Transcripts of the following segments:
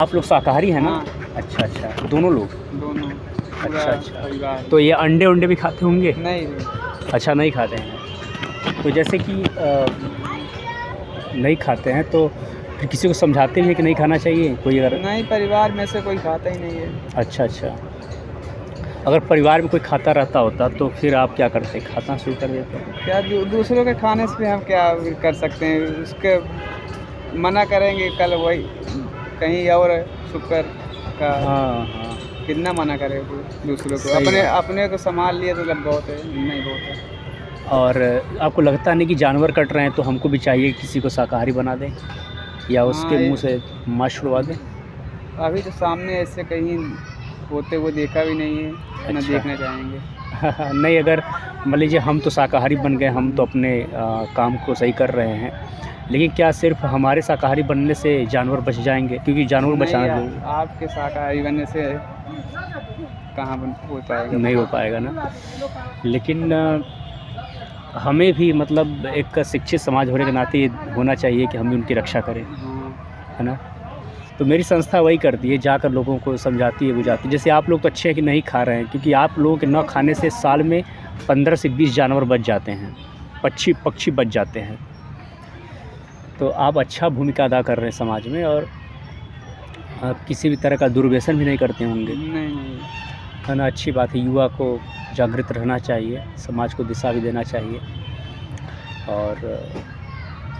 आप लोग शाकाहारी हैं ना? हाँ। अच्छा अच्छा, दोनों लोग? दोनों। अच्छा अच्छा। परिवार। तो ये अंडे भी खाते होंगे? नहीं। अच्छा, नहीं खाते हैं। तो जैसे कि नहीं खाते हैं तो फिर किसी को समझाते भी हैं कि नहीं खाना चाहिए कोई अगर? नहीं, परिवार में से कोई खाता ही नहीं है। अच्छा अच्छा। अगर परिवार में कोई खाता रहता होता तो फिर आप क्या करते, खाना शुरू कर देते? क्या दूसरों के खाने से हम क्या कर सकते हैं, उसके मना करेंगे कल वही कहीं और शुक्र का। हाँ हाँ, कितना मना करे दूसरों को, सही अपने बात। अपने को संभाल लिए तो जब बहुत है, नहीं बहुत है। और आपको लगता नहीं कि जानवर कट रहे हैं तो हमको भी चाहिए किसी को शाकाहारी बना दें या उसके हाँ, मुंह से मांस छुड़वा दें? अभी तो सामने ऐसे कहीं होते हुए देखा भी नहीं है, न अच्छा। देखना चाहेंगे। नहीं, अगर मान लीजिए हम तो शाकाहारी बन गए, हम तो अपने काम को सही कर रहे हैं, लेकिन क्या सिर्फ हमारे शाकाहारी बनने से जानवर बच जाएंगे? क्योंकि जानवर नहीं, बचाना जरूरी आपके शाकाहारी बनने से कहाँ हो पाएगा? नहीं हो पाएगा ना। लेकिन हमें भी मतलब एक शिक्षित समाज होने के नाते ये होना चाहिए कि हम भी उनकी रक्षा करें, हाँ। है ना? तो मेरी संस्था वही करती है, जाकर लोगों को समझाती है, बुझाती है। जैसे आप लोग तो अच्छे हैं कि नहीं खा रहे हैं, क्योंकि आप लोगों के न खाने से साल में 15 से 20 जानवर बच जाते हैं, पक्षी बच जाते हैं। तो आप अच्छा भूमिका अदा कर रहे हैं समाज में, और आप किसी भी तरह का दुर्व्यसन भी नहीं करते होंगे, नहीं। है ना? अच्छी बात है, युवा को जागृत रहना चाहिए, समाज को दिशा भी देना चाहिए। और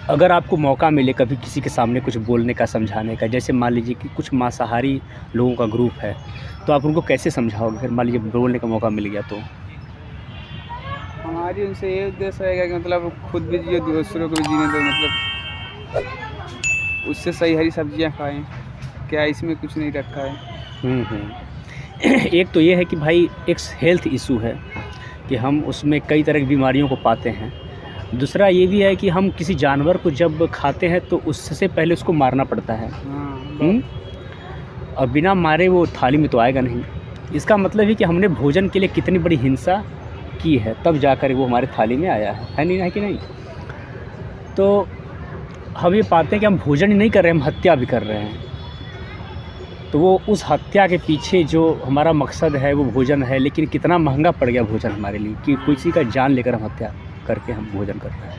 अगर आपको मौका मिले कभी किसी के सामने कुछ बोलने का, समझाने का, जैसे मान लीजिए कि कुछ मांसाहारी लोगों का ग्रुप है, तो आप उनको कैसे समझाओगे? फिर मान लीजिए बोलने का मौका मिल गया तो? हमारी उनसे ये उद्देश्य रहेगा कि मतलब खुद भी जिए, दूसरों को भी जीने दो, मतलब उससे सही हरी सब्जियां खाएं, क्या इसमें कुछ नहीं रखा है। एक तो ये है कि भाई एक हेल्थ इशू है कि हम उसमें कई तरह की बीमारियों को पाते हैं। दूसरा ये भी है कि हम किसी जानवर को जब खाते हैं तो उससे पहले उसको मारना पड़ता है। हाँ। और बिना मारे वो थाली में तो आएगा नहीं। इसका मतलब है कि हमने भोजन के लिए कितनी बड़ी हिंसा की है, तब जाकर वो हमारे थाली में आया है नहीं, है कि नहीं? तो हम ये पाते हैं कि हम भोजन ही नहीं कर रहे हैं, हम हत्या भी कर रहे हैं। तो वो उस हत्या के पीछे जो हमारा मकसद है वो भोजन है, लेकिन कितना महंगा पड़ गया भोजन हमारे लिए कि किसी का जान लेकर हम हत्या करके हम भोजन कर रहे हैं।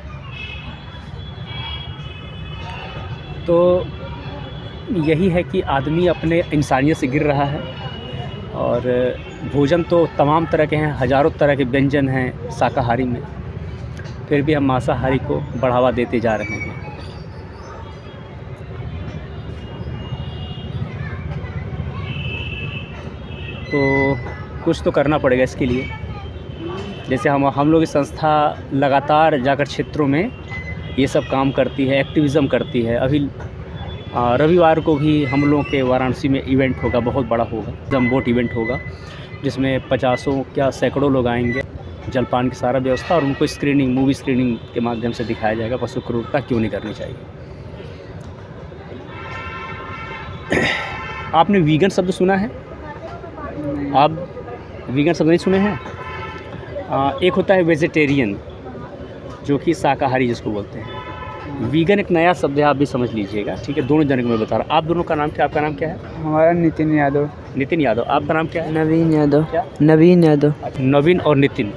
तो यही है कि आदमी अपने इंसानियत से गिर रहा है। और भोजन तो तमाम तरह के हैं, हज़ारों तरह के व्यंजन हैं शाकाहारी में, फिर भी हम मांसाहारी को बढ़ावा देते जा रहे हैं। तो कुछ तो करना पड़ेगा इसके लिए। जैसे हम लोग की संस्था लगातार जाकर क्षेत्रों में ये सब काम करती है, एक्टिविज़म करती है। अभी रविवार को भी हम लोगों के वाराणसी में इवेंट होगा, बहुत बड़ा होगा, जम्बोट इवेंट होगा, जिसमें 50 क्या सैकड़ों लोग आएंगे, जलपान की सारा व्यवस्था, और उनको स्क्रीनिंग, मूवी स्क्रीनिंग के माध्यम से दिखाया जाएगा पशु क्रूरता क्यों नहीं करनी चाहिए। आपने वीगन शब्द सुना है? आप वीगन शब्द नहीं सुने हैं? एक होता है वेजिटेरियन, जो कि शाकाहारी जिसको बोलते हैं। वीगन एक नया शब्द है, आप भी समझ लीजिएगा, ठीक है? दोनों जन को मैं बता रहा हूँ। आप दोनों का नाम क्या? आपका नाम क्या है? हमारा नितिन यादव। नितिन यादव। आपका नाम क्या है? नवीन यादव। क्या? नवीन यादव। नवीन और नितिन।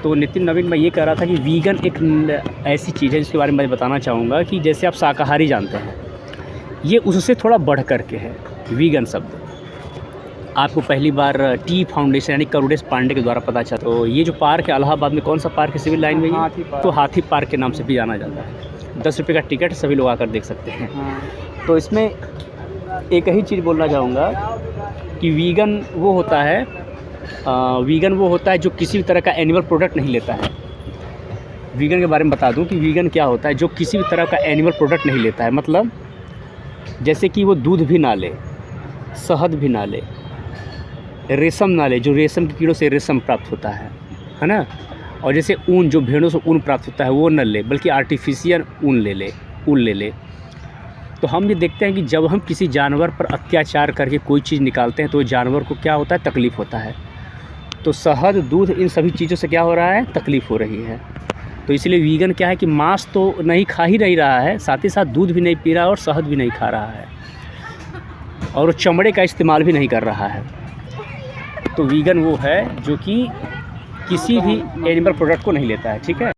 तो नितिन, नवीन, मैं ये कह रहा था कि वीगन एक ऐसी चीज़ है जिसके बारे में मैं बताना चाहूँगा कि जैसे आप शाकाहारी जानते हैं, ये उससे थोड़ा बढ़ कर के है वीगन शब्द। आपको पहली बार टी फाउंडेशन यानी करुणेश पांडे के द्वारा पता चला। तो ये जो पार्क है इलाहाबाद में, कौन सा पार्क है सिविल लाइन में? हाथी पार्क। तो हाथी पार्क के नाम से भी जाना जाता है। 10 रुपये का टिकट, सभी लोग आकर देख सकते हैं। हाँ। तो इसमें एक ही चीज़ बोलना चाहूँगा कि वीगन वो होता है जो किसी भी तरह का एनिमल प्रोडक्ट नहीं लेता है। वीगन के बारे में बता दूं कि वीगन क्या होता है, जो किसी भी तरह का एनिमल प्रोडक्ट नहीं लेता है। मतलब जैसे कि वो दूध भी ना ले, शहद भी ना ले, रेशम ना ले, जो रेशम के कीड़ों से रेशम प्राप्त होता है ना? और जैसे ऊन, जो भेड़ों से ऊन प्राप्त होता है वो न ले, बल्कि आर्टिफिशियल ऊन ले ले। तो हम ये देखते हैं कि जब हम किसी जानवर पर अत्याचार करके कोई चीज़ निकालते हैं तो जानवर को क्या होता है? तकलीफ़ होता है। तो शहद, दूध, इन सभी चीज़ों से क्या हो रहा है? तकलीफ़ हो रही है। तो इसलिए वीगन क्या है कि मांस तो नहीं खा ही नहीं रहा है, साथ ही साथ दूध भी नहीं पी रहा है और शहद भी नहीं खा रहा है। और वो चमड़े का इस्तेमाल भी नहीं कर रहा है। तो वीगन वो है जो कि किसी भी एनिमल प्रोडक्ट को नहीं लेता है, ठीक है।